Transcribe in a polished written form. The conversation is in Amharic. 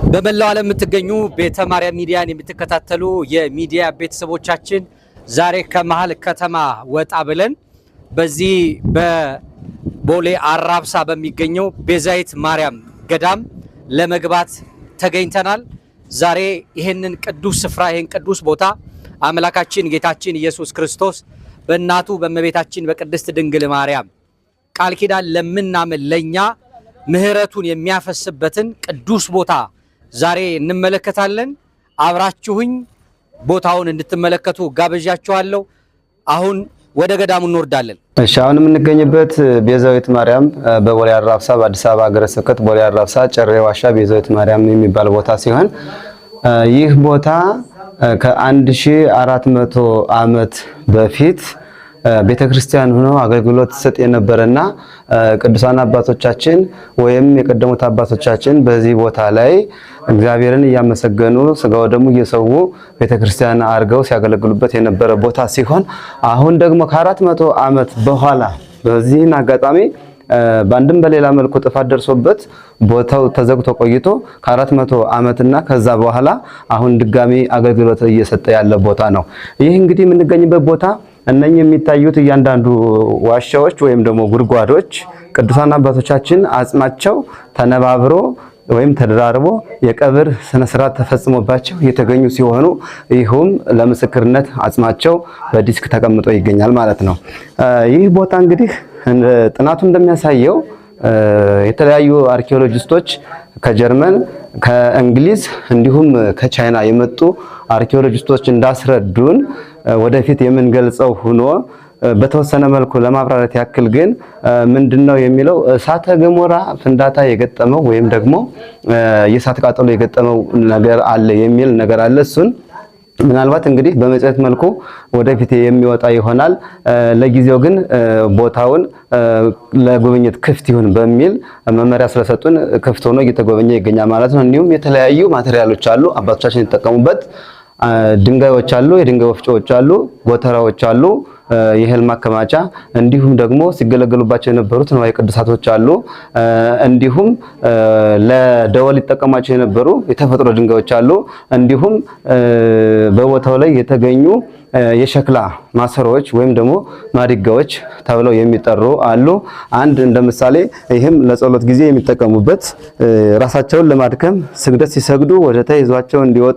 በመላው ዓለም የምትገኙ ቤተ ማርያም ሚዲያን የምትከታተሉ የሚዲያ ቤተሰቦቻችን ዛሬ ከመሃል ከተማ ወጣ ብለን በዚህ በቦሌ አራብሳ በሚገኘው ቤዛይት ማርያም ገዳም ለመግባት ተገኝተናል። ዛሬ ይሄንን ቅዱስ ስፍራ ይሄን ቅዱስ ቦታ አምላካችን ጌታችን ኢየሱስ ክርስቶስ በእናቱ በእመቤታችን በቅድስት ድንግል ማርያም ቃል ኪዳን ለምናምን ለኛ ምህረቱን የሚያፈስበትን ቅዱስ ቦታ ዛሬ እንመለከታለን። አብራችሁኝ ቦታውን እንድትመለከቱ ጋብዣችኋለሁ። አሁን ወደ ገዳሙ እንወርዳለን። እሺ፣ አሁን የምንገኝበት ቤዛዊት ማርያም በቦሌ አራብሳ በአዲስ አበባ ሀገረ ስብከት ቦሌ አራብሳ ጨሬ ዋሻ ቤዛዊት ማርያም የሚባል ቦታ ሲሆን ይህ ቦታ ከ1400 ዓመት በፊት ቤተክርስቲያን ሆኖ አገልግሎት ሰጥ የነበረና ቅዱሳን አባቶቻችን ወይም የቀደሙት አባቶቻችን በዚህ ቦታ ላይ እግዚአብሔርን እያመሰገኑ ስጋው ደግሞ እየሰዉ ቤተክርስቲያን አርገው ሲያገለግሉበት የነበረ ቦታ ሲሆን አሁን ደግሞ ከ400 ዓመት በኋላ በዚህን አጋጣሚ ባንድም በሌላ መልኩ ጥፋት ደርሶበት ቦታው ተዘግቶ ቆይቶ ከ400 ዓመትና ከዛ በኋላ አሁን ድጋሚ አገልግሎት እየሰጠ ያለ ቦታ ነው። ይህ እንግዲህ የምንገኝበት ቦታ እነኚህ የሚታዩት እያንዳንዱ ዋሻዎች ወይም ደግሞ ጉድጓዶች ቅዱሳን አባቶቻችን አጽማቸው ተነባብሮ ወይም ተደራርቦ የቀብር ስነ ስርዓት ተፈጽሞባቸው የተገኙ ሲሆኑ ይሁም ለምስክርነት አጽማቸው በዲስክ ተቀምጦ ይገኛል ማለት ነው። ይህ ቦታ እንግዲህ ጥናቱ እንደሚያሳየው የተለያዩ አርኪኦሎጂስቶች ከጀርመን ከእንግሊዝ እንዲሁም ከቻይና የመጡ አርኪኦሎጂስቶች እንዳስረዱን ወደፊት የምንገልጸው ሆኖ በተወሰነ መልኩ ለማብራራት ያክል ግን ምንድነው የሚለው እሳተ ገሞራ ፍንዳታ የገጠመው ወይም ደግሞ የእሳት ቃጠሎ የገጠመው ነገር አለ የሚል ነገር አለ። እሱን ምናልባት እንግዲህ በመጽሐፍ መልኩ ወደፊት የሚወጣ ይሆናል። ለጊዜው ግን ቦታውን ለጉብኝት ክፍት ይሁን በሚል መመሪያ ስለሰጡን ክፍት ሆኖ እየተጎበኘ ይገኛል ማለት ነው። እንዲሁም የተለያዩ ማቴሪያሎች አሉ አባቶቻችን የተጠቀሙበት ድንጋዮች አሉ፣ የድንጋይ ወፍጮዎች አሉ፣ ጎተራዎች አሉ፣ የእህል ማከማቻ እንዲሁም ደግሞ ሲገለገሉባቸው የነበሩት ንዋየ ቅዱሳቶች አሉ። እንዲሁም ለደወል ይጠቀማቸው የነበሩ የተፈጥሮ ድንጋዮች አሉ። እንዲሁም በቦታው ላይ የተገኙ የሸክላ ማሰሮዎች ወይም ደግሞ ማዲጋዎች ተብለው የሚጠሩ አሉ። አንድ እንደምሳሌ ይህም ለጸሎት ጊዜ የሚጠቀሙበት ራሳቸውን ለማድከም ስግደት ሲሰግዱ ወደ ተይዟቸው እንዲወጣ